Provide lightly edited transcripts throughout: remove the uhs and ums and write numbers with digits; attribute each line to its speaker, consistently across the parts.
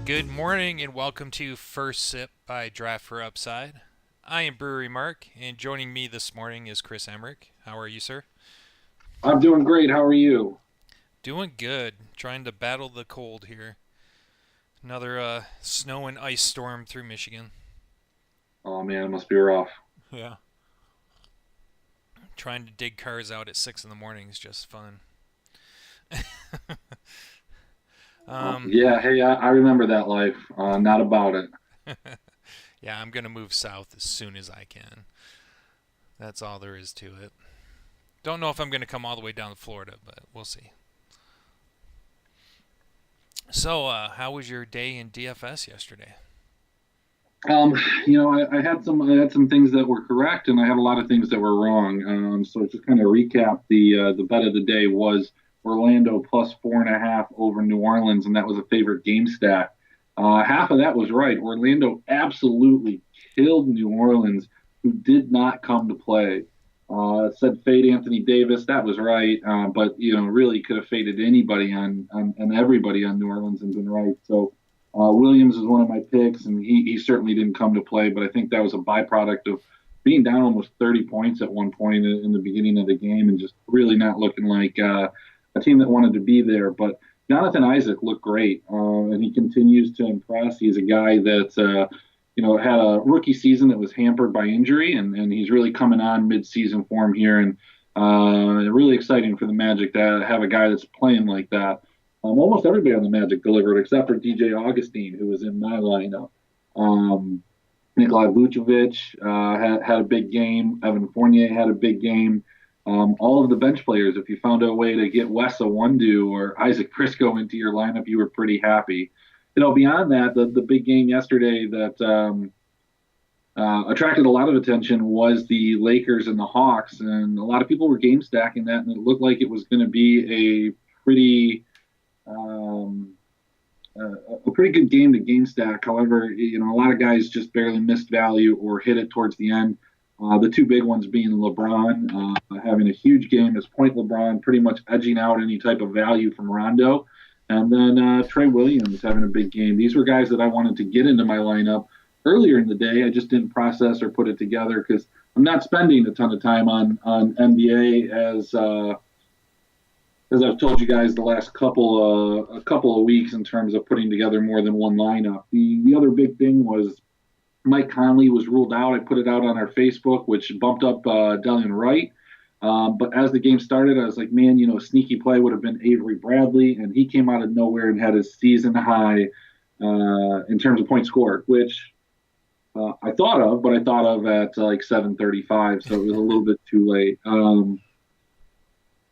Speaker 1: Good morning and welcome to First Sip by Draft for Upside. I am Brewery Mark, and joining me this morning is Chris Emmerich. How are you, sir?
Speaker 2: I'm doing great. How are you?
Speaker 1: Doing good. Trying to battle the cold here. Another snow and ice storm through Michigan.
Speaker 2: Oh man, it must be rough.
Speaker 1: Yeah. Trying to dig cars out at 6 in the morning is just fun. um,
Speaker 2: Yeah, hey, I remember that life. Not about it.
Speaker 1: yeah, I'm going to move south as soon as I can. That's all there is to it. Don't know if I'm going to come all the way down to Florida, but we'll see. So, how was your day in DFS yesterday?
Speaker 2: Um, I had some things that were correct, and I had a lot of things that were wrong. So just kind of recap, the bet of the day was Orlando plus 4.5 over New Orleans, and that was a favorite game stack. Half of that was right. Orlando absolutely killed New Orleans, who did not come to play. Said fade Anthony Davis. That was right, but really could have faded anybody on and everybody on New Orleans and been right. So Williams is one of my picks, and he certainly didn't come to play, but I think that was a byproduct of being down almost 30 points at one point in the beginning of the game and just really not looking like a team that wanted to be there. But Jonathan Isaac looked great, and he continues to impress. He's a guy that had a rookie season that was hampered by injury, and he's really coming on mid-season form here, and really exciting for the Magic to have a guy that's playing like that. Almost everybody on the Magic delivered except for DJ Augustine, who was in my lineup. Um, Nikolai Vucevic had a big game. Evan Fournier had a big game. All of the bench players, if you found a way to get Wes Iwundu or Isaac Briscoe into your lineup, you were pretty happy. Beyond that, the big game yesterday that attracted a lot of attention was the Lakers and the Hawks, and a lot of people were game stacking that, and it looked like it was going to be um, a pretty good game to game stack. However, a lot of guys just barely missed value or hit it towards the end. The two big ones being LeBron having a huge game as point LeBron, pretty much edging out any type of value from Rondo. And then Trey Williams having a big game. These were guys that I wanted to get into my lineup earlier in the day. I just didn't process or put it together because I'm not spending a ton of time on NBA as I've told you guys the last couple of weeks in terms of putting together more than one lineup. The other big thing was Mike Conley was ruled out. I put it out on our Facebook, which bumped up Delian Wright. But as the game started, I was like, man, a sneaky play would have been Avery Bradley, and he came out of nowhere and had his season high in terms of points scored, which I thought of, but I thought of at like 7:35, so it was a little bit too late.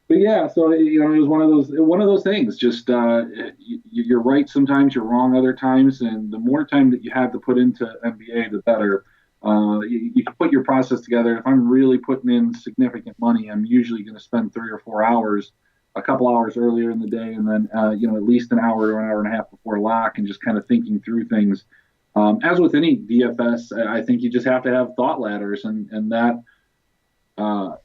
Speaker 2: But yeah, so it was one of those things. Just you're right sometimes, you're wrong other times, and the more time that you have to put into NBA, the better. You can put your process together. If I'm really putting in significant money, I'm usually going to spend 3 or 4 hours, a couple hours earlier in the day, and then at least an hour or an hour and a half before lock, and just kind of thinking through things. As with any DFS, I think you just have to have thought ladders, and that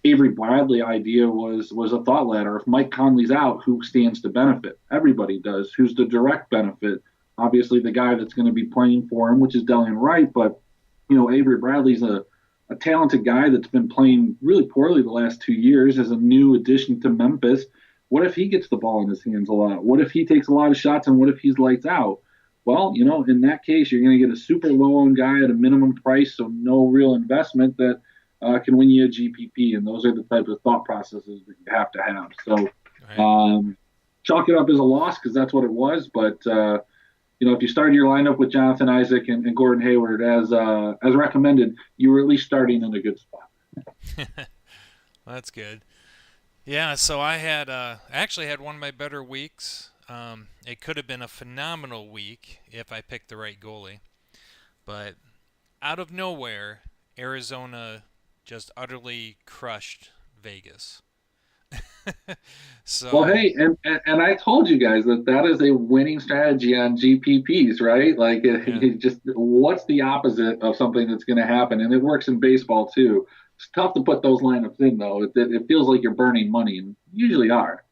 Speaker 2: Avery Bradley idea was a thought ladder. If Mike Conley's out, who stands to benefit? Everybody does. Who's the direct benefit? Obviously, the guy that's going to be playing for him, which is Delian Wright, but Avery Bradley's a talented guy that's been playing really poorly the last 2 years as a new addition to Memphis. What if he gets the ball in his hands a lot? What if he takes a lot of shots, and what if he's lights out? Well, in that case, you're going to get a super low-owned guy at a minimum price, so no real investment that can win you a GPP, and those are the types of thought processes that you have to have. So chalk it up as a loss because that's what it was, but if you started your lineup with Jonathan Isaac and Gordon Hayward as recommended, you were at least starting in a good spot.
Speaker 1: Well, that's good. Yeah, so I actually had one of my better weeks. It could have been a phenomenal week if I picked the right goalie, but out of nowhere, Arizona just utterly crushed Vegas.
Speaker 2: Well,
Speaker 1: So,
Speaker 2: hey, and I told you guys that is a winning strategy on GPPs, right? Like,
Speaker 1: yeah.
Speaker 2: it just what's the opposite of something that's going to happen? And it works in baseball too. It's tough to put those lineups in, though. It feels like you're burning money, and you usually are.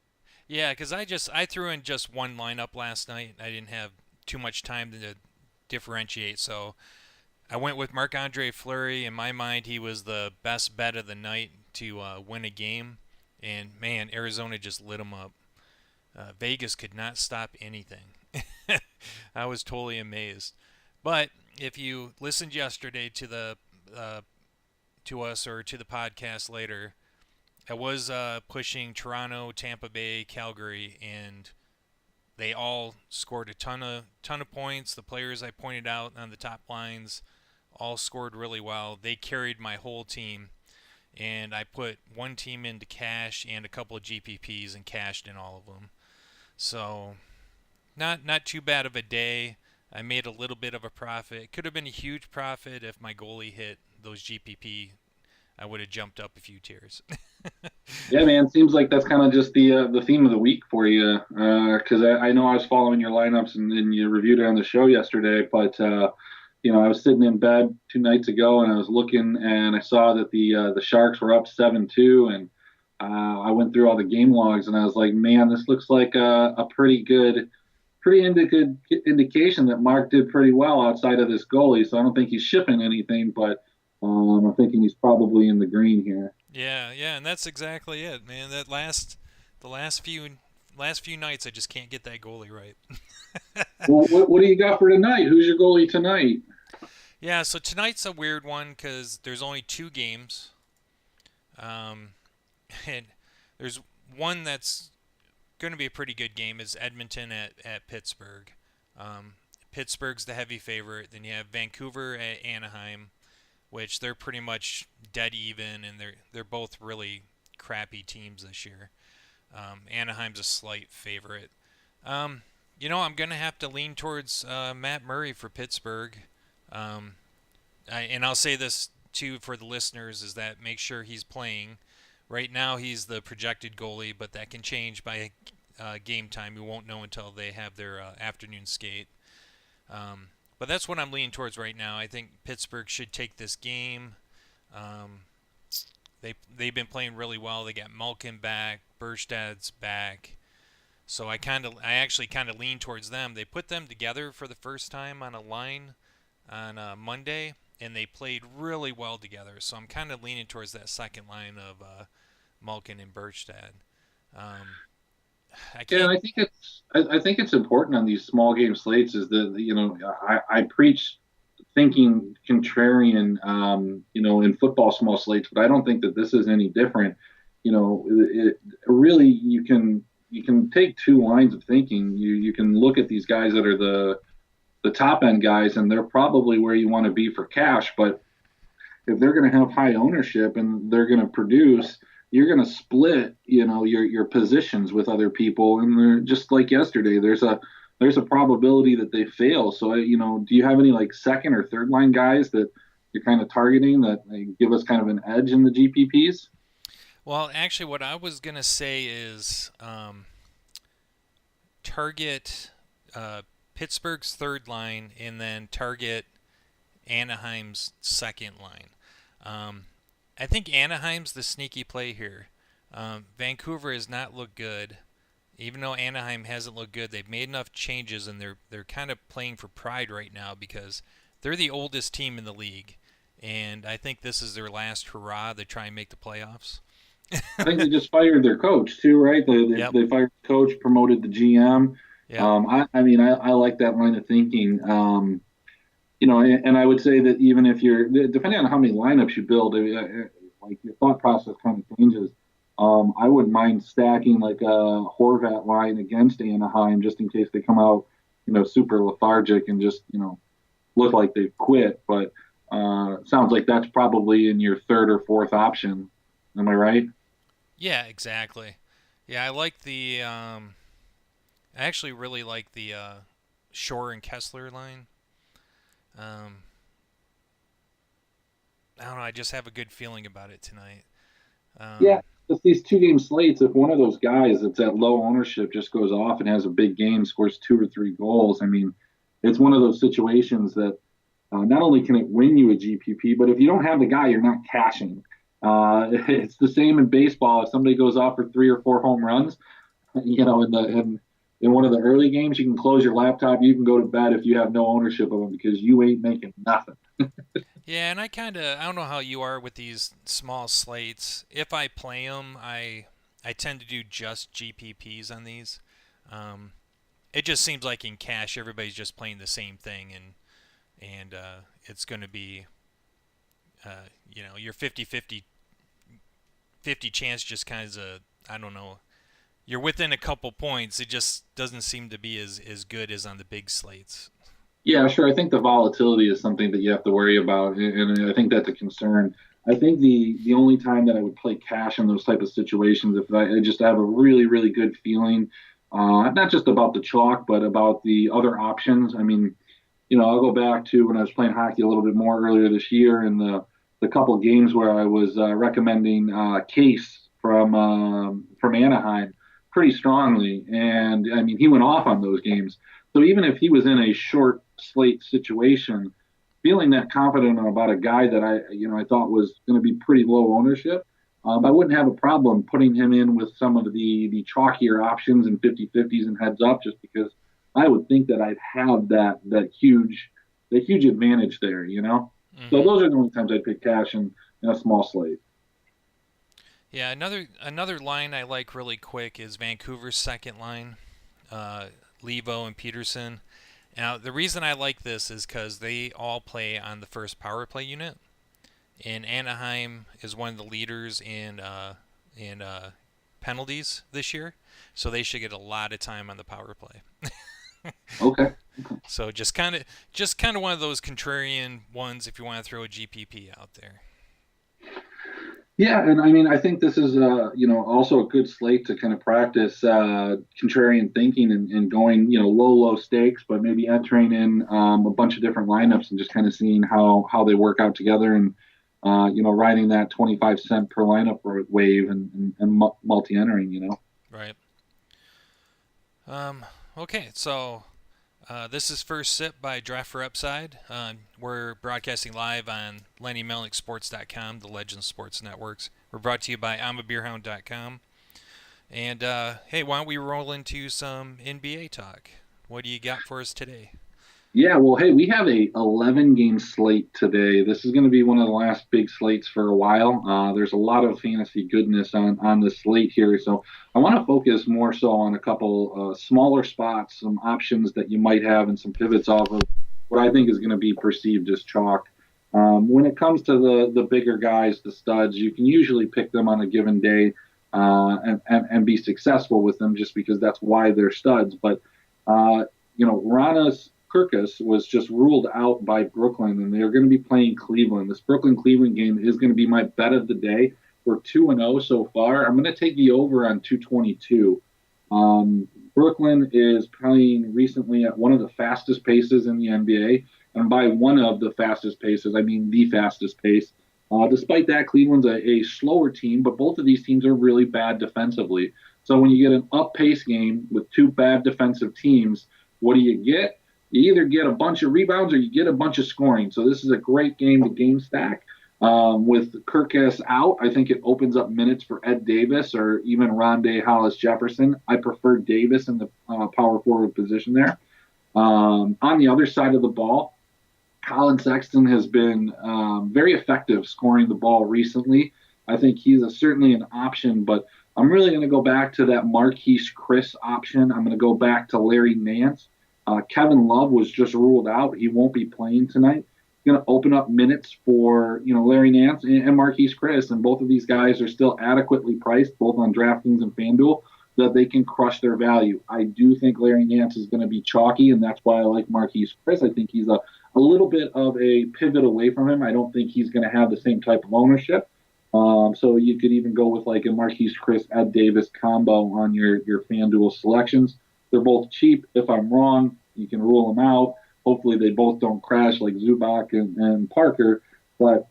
Speaker 1: Yeah, because I threw in just one lineup last night. I didn't have too much time to differentiate. So I went with Marc-Andre Fleury. In my mind, he was the best bet of the night to win a game. And man, Arizona just lit him up. Vegas could not stop anything. I was totally amazed. But if you listened yesterday to the to us or to the podcast later, I was pushing Toronto, Tampa Bay, Calgary, and they all scored a ton of points. The players I pointed out on the top lines all scored really well. They carried my whole team, and I put one team into cash and a couple of GPPs and cashed in all of them. So not too bad of a day. I made a little bit of a profit. It could have been a huge profit if my goalie hit those GPP. I would have jumped up a few tiers.
Speaker 2: Yeah, man. Seems like that's kind of just the theme of the week for you. Because I know I was following your lineups and you reviewed it on the show yesterday, but I was sitting in bed 2 nights ago and I was looking and I saw that the Sharks were up 7-2, and I went through all the game logs and I was like, man, this looks like a pretty good indication that Mark did pretty well outside of this goalie. So I don't think he's shipping anything, but I'm thinking he's probably in the green here.
Speaker 1: Yeah, yeah, and that's exactly it, man. The last few nights, I just can't get that goalie right.
Speaker 2: Well, what do you got for tonight? Who's your goalie tonight?
Speaker 1: Yeah, so tonight's a weird one because there's only two games, um, and there's one that's going to be a pretty good game. Is Edmonton at Pittsburgh. Um, Pittsburgh's the heavy favorite. Then you have Vancouver at Anaheim, which they're pretty much dead even, and they're both really crappy teams this year. Anaheim's a slight favorite. I'm gonna have to lean towards Matt Murray for Pittsburgh. And I'll say this too for the listeners: is that make sure he's playing. Right now, he's the projected goalie, but that can change by game time. We won't know until they have their afternoon skate. But that's what I'm leaning towards right now. I think Pittsburgh should take this game. Um, they've been playing really well. They got Malkin back, Berstad's back, so I actually kind of lean towards them. They put them together for the first time on a line on Monday, and they played really well together. So I'm kind of leaning towards that second line of Malkin and Berstad. Um, I
Speaker 2: Yeah, and
Speaker 1: can't.
Speaker 2: I think it's important on these small game slates is that I preach thinking contrarian in football small slates, but I don't think that this is any different. Really you can take two lines of thinking. You can look at these guys that are the top end guys, and they're probably where you want to be for cash, but if they're going to have high ownership and they're going to produce, you're going to split, your positions with other people, and they're just like yesterday. There's a probability that they fail. So, do you have any like second or third line guys that you're kind of targeting that give us kind of an edge in the GPPs?
Speaker 1: Well, actually, what I was gonna say is target Pittsburgh's third line and then target Anaheim's second line. Um, I think Anaheim's the sneaky play here. Vancouver has not looked good, even though Anaheim hasn't looked good. They've made enough changes, and they're kind of playing for pride right now because they're the oldest team in the league, and I think this is their last hurrah to try and make the playoffs.
Speaker 2: I think they just fired their coach too, right? They they,
Speaker 1: Yep.
Speaker 2: they fired the coach, promoted the GM.
Speaker 1: Yep.
Speaker 2: I mean, I like that line of thinking. And I would say that even if you're depending on how many lineups you build, like your thought process kind of changes. I wouldn't mind stacking like a Horvat line against Anaheim just in case they come out, super lethargic and just look like they've quit. But sounds like that's probably in your third or fourth option. Am I right?
Speaker 1: Yeah, exactly. Yeah, I like the. I actually really like the Shore and Kessler line. Um, I don't know. I just have a good feeling about it tonight.
Speaker 2: Yeah,
Speaker 1: Um,
Speaker 2: just these 2 game slates. If one of those guys that's at low ownership just goes off and has a big game, scores 2 or 3 goals, I mean, it's one of those situations that not only can it win you a GPP, but if you don't have the guy, you're not cashing. It's the same in baseball. If somebody goes off for 3 or 4 home runs, in in one of the early games, you can close your laptop, you can go to bed if you have no ownership of them because you ain't making nothing.
Speaker 1: Yeah, and I don't know how you are with these small slates. If I play them, I tend to do just GPPs on these. Um, it just seems like in cash, everybody's just playing the same thing, and it's going to be, your 50 chance just kind of, I don't know, you're within a couple points. It just doesn't seem to be as good as on the big slates.
Speaker 2: Yeah, sure. I think the volatility is something that you have to worry about, and I think that's a concern. I think the only time that I would play cash in those type of situations if I just have a really really good feeling, not just about the chalk, but about the other options. I mean, I'll go back to when I was playing hockey a little bit more earlier this year, and the couple games where I was recommending Case from Anaheim pretty strongly, and I mean he went off on those games. So even if he was in a short slate situation, feeling that confident about a guy that I thought was going to be pretty low ownership, I wouldn't have a problem putting him in with some of the chalkier options and 50-50s and heads up, just because I would think that I'd have that huge advantage there. So
Speaker 1: Hmm.
Speaker 2: those are the only times I'd pick cash in a small slate.
Speaker 1: Yeah, another line I like really quick is Vancouver's second line, uh, Levo and Peterson. Now, the reason I like this is because they all play on the first power play unit, and Anaheim is one of the leaders in penalties this year, so they should get a lot of time on the power play.
Speaker 2: Okay.
Speaker 1: So just kind of one of those contrarian ones if you want to throw a GPP out there.
Speaker 2: Yeah, and I mean, I think this is also a good slate to kind of practice contrarian thinking and going low stakes, but maybe entering in a bunch of different lineups and just kind of seeing how they work out together and riding that 25 cent per lineup wave and multi entering.
Speaker 1: Right. Okay, so this is First Sip by Draft for Upside. We're broadcasting live on LennyMelnickSports.com, the Legends Sports Networks. We're brought to you by I'mABeerHound.com. And hey, why don't we roll into some NBA talk? What do you got for us today?
Speaker 2: Yeah, well, hey, we have a 11 game slate today. This is going to be one of the last big slates for a while. There's a lot of fantasy goodness on the slate here, so I want to focus more so on a couple smaller spots, some options that you might have, and some pivots off of what I think is going to be perceived as chalk. When it comes to the bigger guys, the studs, you can usually pick them on a given day and be successful with them just because that's why they're studs. But Ranas Kirkus was just ruled out by Brooklyn, and they're going to be playing Cleveland. This Brooklyn Cleveland game is going to be my bet of the day. We're 2-0 so far. I'm going to take the over on 222. Brooklyn is playing recently at one of the fastest paces in the NBA, and by one of the fastest paces, I mean the fastest pace. Despite that, Cleveland's a slower team, but both of these teams are really bad defensively. So when you get an up pace game with two bad defensive teams, what do you get? You either get a bunch of rebounds or you get a bunch of scoring. So this is a great game to game stack. With Kirkus out, I think it opens up minutes for Ed Davis or even Rondé Hollis Jefferson. I prefer Davis in the power forward position there. On the other side of the ball, Colin Sexton has been very effective scoring the ball recently. I think he's certainly an option, but I'm really going to go back to that Marquise Chris option. I'm going to go back to Larry Nance. Kevin Love was just ruled out. He won't be playing tonight. Going to open up minutes for Larry Nance and Marquise Chris, and both of these guys are still adequately priced, both on DraftKings and FanDuel, that they can crush their value. I do think Larry Nance is going to be chalky, and that's why I like Marquise Chris. I think he's a little bit of a pivot away from him. I don't think he's going to have the same type of ownership. So you could even go with like a Marquise Chris, Ed Davis combo on your FanDuel selections. They're both cheap. If I'm wrong, you can rule them out. Hopefully they both don't crash like Zubac and Parker. But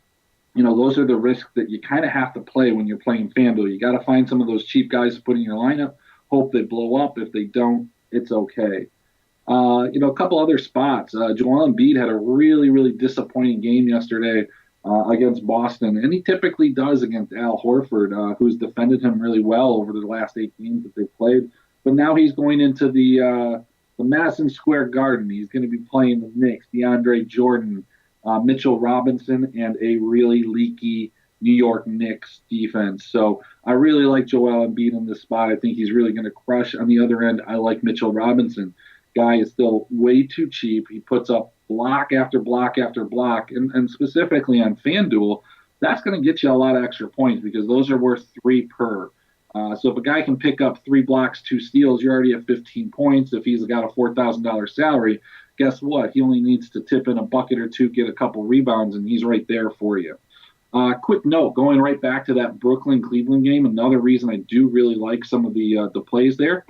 Speaker 2: those are the risks that you kind of have to play when you're playing FanDuel. You got to find some of those cheap guys to put in your lineup. Hope they blow up. If they don't, it's okay. A couple other spots. Joel Embiid had a really, really disappointing game yesterday against Boston, and he typically does against Al Horford, who's defended him really well over the last 8 games that they've played. but now he's going into the Madison Square Garden. He's going to be playing the Knicks, DeAndre Jordan, Mitchell Robinson, and a really leaky New York Knicks defense. So I really like Joel Embiid in this spot. I think he's really going to crush. On the other end, I like Mitchell Robinson. Guy is still way too cheap. He puts up block after block after block, and specifically on FanDuel, that's going to get you a lot of extra points because those are worth three per. So if a guy can pick up 3 blocks, 2 steals, you're already at 15 points. If he's got a $4,000 salary, guess what? He only needs to tip in a bucket or two, get a couple rebounds, and he's right there for you. Quick note, going right back to that Brooklyn-Cleveland game, another reason I do really like some of the plays there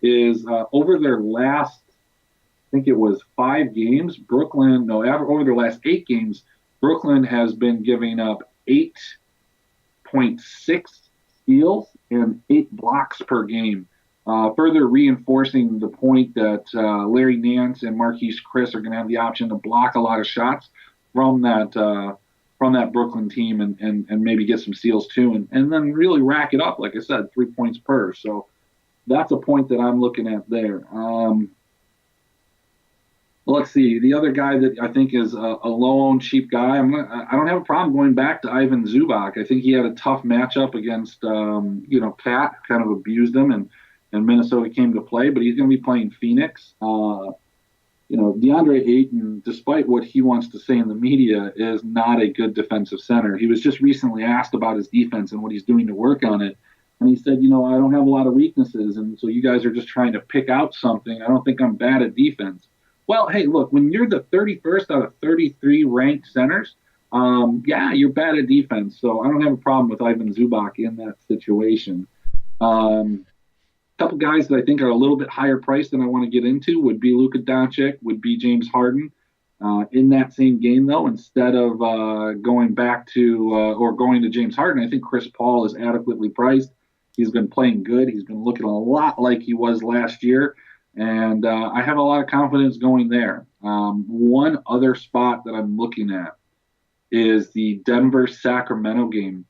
Speaker 2: is over their last, I think it was 5 games, over their last 8 games, Brooklyn has been giving up 8.6 steals and 8 blocks per game. Further reinforcing the point that Larry Nance and Marquise Chris are going to have the option to block a lot of shots from that Brooklyn team and maybe get some steals too, and then really rack it up, like I said, 3 points per. So that's a point that I'm looking at there. Let's see. The other guy that I think is a low-owned, cheap guy, I don't have a problem going back to Ivan Zubac. I think he had a tough matchup against, Cat, kind of abused him, and Minnesota came to play, but he's going to be playing Phoenix. DeAndre Ayton, despite what he wants to say in the media, is not a good defensive center. He was just recently asked about his defense and what he's doing to work on it. And he said, I don't have a lot of weaknesses, and so you guys are just trying to pick out something. I don't think I'm bad at defense. Well, hey, look, when you're the 31st out of 33 ranked centers, you're bad at defense. So I don't have a problem with Ivan Zubac in that situation. Couple guys that I think are a little bit higher priced than I want to get into would be Luka Doncic, would be James Harden. In that same game, though, instead of going back to or going to James Harden, I think Chris Paul is adequately priced. He's been playing good. He's been looking a lot like he was last year. And I have a lot of confidence going there. One other spot that I'm looking at is the Denver-Sacramento game.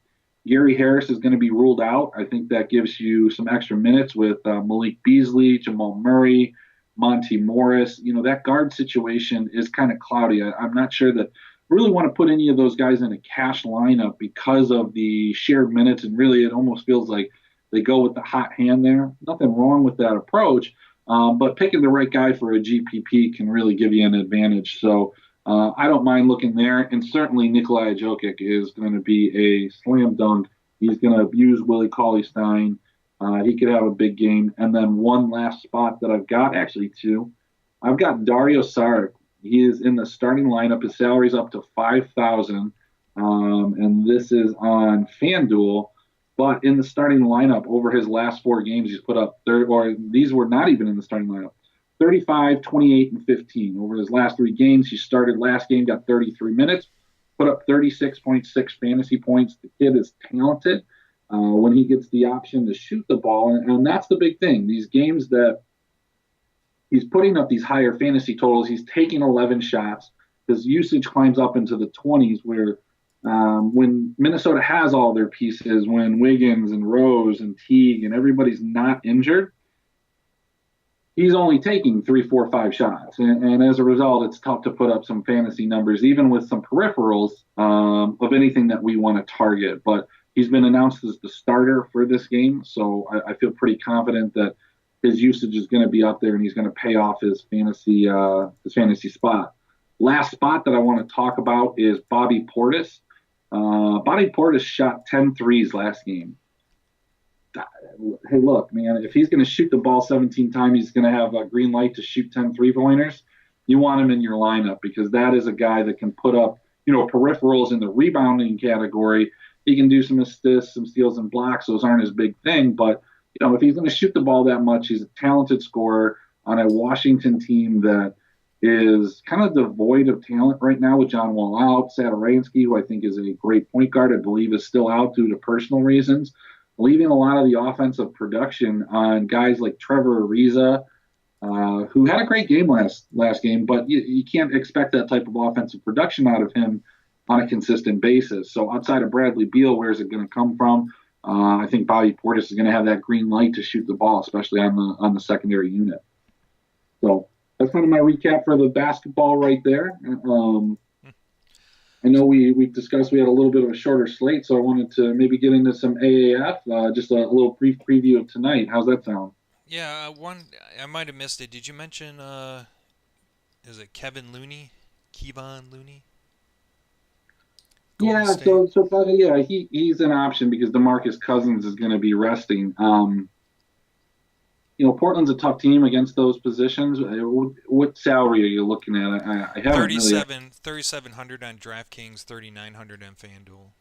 Speaker 2: Gary Harris is going to be ruled out. I think that gives you some extra minutes with Malik Beasley, Jamal Murray, Monty Morris. That guard situation is kind of cloudy. I'm not sure that I really want to put any of those guys in a cash lineup because of the shared minutes, and really it almost feels like they go with the hot hand there. Nothing wrong with that approach. But picking the right guy for a GPP can really give you an advantage. So I don't mind looking there. And certainly Nikolai Jokic is going to be a slam dunk. He's going to use Willie Cauley-Stein. He could have a big game. And then one last spot that I've got, actually two. I've got Dario Saric. He is in the starting lineup. His salary's up to $5,000. And this is on FanDuel. But in the starting lineup, over his last 4 games, he's put up these were not even in the starting lineup, 35, 28, and 15. Over his last 3 games, he started last game, got 33 minutes, put up 36.6 fantasy points. The kid is talented when he gets the option to shoot the ball. And that's the big thing. These games that he's putting up these higher fantasy totals, he's taking 11 shots. His usage climbs up into the 20s where when Minnesota has all their pieces, when Wiggins and Rose and Teague and everybody's not injured, he's only taking 3, 4, 5 shots. And as a result, it's tough to put up some fantasy numbers, even with some peripherals of anything that we want to target. But he's been announced as the starter for this game, so I feel pretty confident that his usage is going to be up there and he's going to pay off his fantasy spot. Last spot that I want to talk about is Bobby Portis. Bobby Portis shot 10 threes last game. Hey, look, man, if he's going to shoot the ball 17 times, he's going to have a green light to shoot 10 3-pointers. You want him in your lineup because that is a guy that can put up, peripherals in the rebounding category. He can do some assists, some steals and blocks. Those aren't his big thing, but if he's going to shoot the ball that much, he's a talented scorer on a Washington team that is kind of devoid of talent right now with John Wall out. Satoransky, who I think is a great point guard, I believe is still out due to personal reasons, leaving a lot of the offensive production on guys like Trevor Ariza, who had a great game last game, but you can't expect that type of offensive production out of him on a consistent basis. So outside of Bradley Beal, where's it going to come from? I think Bobby Portis is going to have that green light to shoot the ball, especially on the secondary unit. So that's kind of my recap for the basketball right there. I know we discussed we had a little bit of a shorter slate, so I wanted to maybe get into some AAF, just a little brief preview of tonight. How's that sound?
Speaker 1: Yeah, one I might have missed it. Did you mention is it Kevin Looney? Kevon Looney? Golden
Speaker 2: Yeah,
Speaker 1: State?
Speaker 2: but yeah, he's an option because DeMarcus Cousins is going to be resting. Portland's a tough team against those positions. What salary are you looking at? I haven't really.
Speaker 1: 3,700 on DraftKings, 3,900 on FanDuel.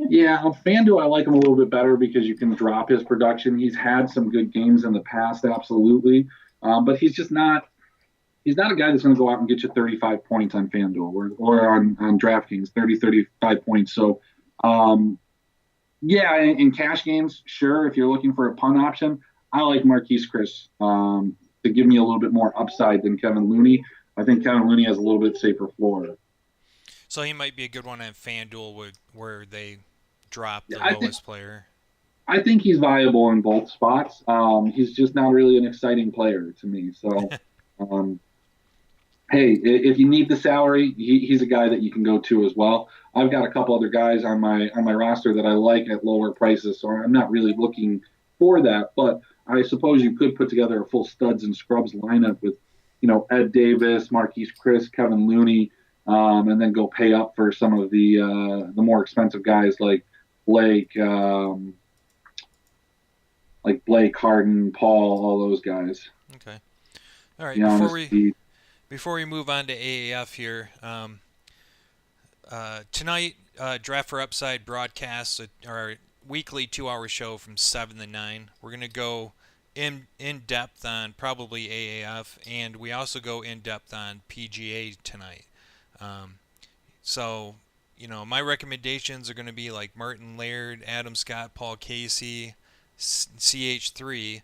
Speaker 2: Yeah, on FanDuel, I like him a little bit better because you can drop his production. He's had some good games in the past, absolutely, but he's just not. He's not a guy that's going to go out and get you 35 points on FanDuel or on DraftKings, 35 points. So, yeah, in cash games, sure. If you're looking for a punt option, I like Marquise Chris to give me a little bit more upside than Kevin Looney. I think Kevin Looney has a little bit safer floor.
Speaker 1: So he might be a good one on FanDuel where they drop
Speaker 2: Yeah,
Speaker 1: the lowest player.
Speaker 2: I think he's viable in both spots. He's just not really an exciting player to me. So, um, hey, if you need the salary, he's a guy that you can go to as well. I've got a couple other guys on my roster that I like at lower prices, so I'm not really looking for that. But I suppose you could put together a full studs and scrubs lineup with, Ed Davis, Marquise Chris, Kevin Looney, and then go pay up for some of the more expensive guys Blake, um, Blake Harden, Paul, all those guys.
Speaker 1: Okay. All right.
Speaker 2: Giannis, Speed.
Speaker 1: Before we move on to AAF here, tonight Draft for Upside broadcasts our weekly 2-hour show from 7 to 9. We're gonna go in depth on probably AAF, and we also go in depth on PGA tonight. Um, so, my recommendations are going to be like Martin Laird, Adam Scott, Paul Casey, CH3.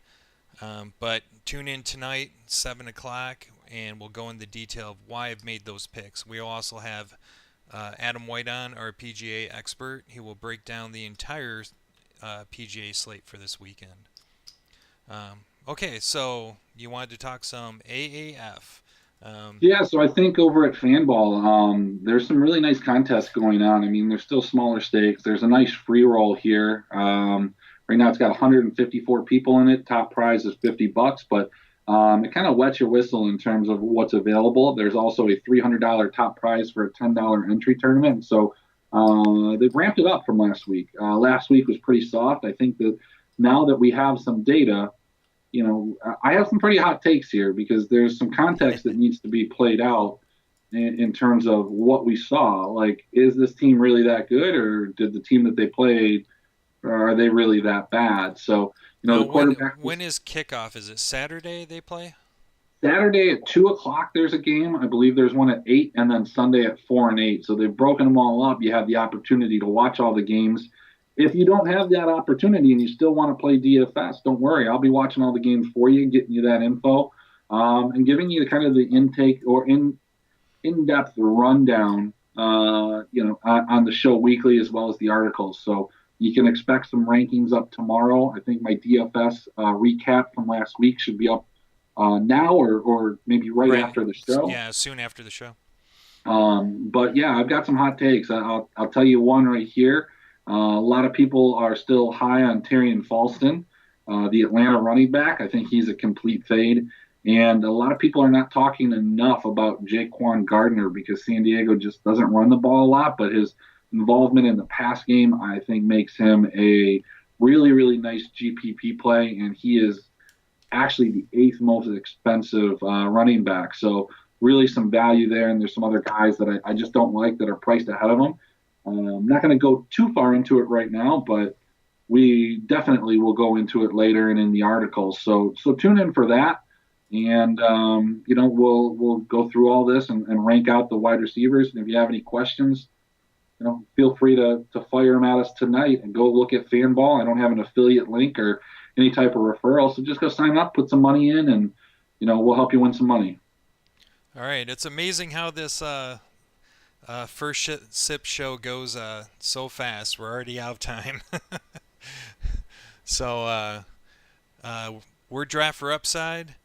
Speaker 1: But tune in tonight, 7 o'clock, and we'll go into detail of why I've made those picks. We'll also have Adam White on, our PGA expert. He will break down the entire PGA slate for this weekend. Okay, so you wanted to talk some AAF.
Speaker 2: Yeah, so I think over at Fanball, there's some really nice contests going on. I mean, there's still smaller stakes. There's a nice free roll here. Right now, it's got 154 people in it. Top prize is $50, but it kind of wets your whistle in terms of what's available. There's also a $300 top prize for a $10 entry tournament. So they've ramped it up from last week. Last week was pretty soft. I think that now that we have some data, I have some pretty hot takes here because there's some context that needs to be played out in terms of what we saw. Like, is this team really that good, or did the team that they played, are they really that bad? So,
Speaker 1: No,
Speaker 2: the quarterback.
Speaker 1: when is kickoff? Is it Saturday they play?
Speaker 2: Saturday at 2 o'clock, there's a game. I believe there's one at 8, and then Sunday at 4 and 8. So they've broken them all up. You have the opportunity to watch all the games. If you don't have that opportunity and you still want to play DFS, don't worry. I'll be watching all the games for you, getting you that info, and giving you kind of the intake or in-depth rundown, on the show weekly as well as the articles. So you can expect some rankings up tomorrow. I think my DFS recap from last week should be up now or maybe right after the show.
Speaker 1: Yeah, soon after the show.
Speaker 2: But yeah, I've got some hot takes. I'll tell you one right here. A lot of people are still high on Tyrion Falston, the Atlanta running back. I think he's a complete fade. And a lot of people are not talking enough about Jaquan Gardner because San Diego just doesn't run the ball a lot, but his involvement in the pass game, I think, makes him a really, really nice GPP play. And he is actually the eighth most expensive running back. So really some value there. And there's some other guys that I just don't like that are priced ahead of him. I'm not going to go too far into it right now, but we definitely will go into it later and in the articles. So tune in for that, and we'll go through all this and rank out the wide receivers. And if you have any questions, feel free to fire them at us tonight and go look at Fanball. I don't have an affiliate link or any type of referral, so just go sign up, put some money in, and we'll help you win some money.
Speaker 1: All right, it's amazing how this first sip show goes so fast. We're already out of time. So uh, we're Draft for Upside.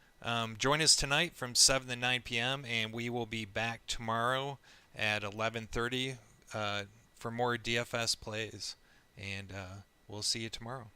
Speaker 1: Join us tonight from 7 to 9 p.m. and we will be back tomorrow at 11:30 for more DFS plays. And we'll see you tomorrow.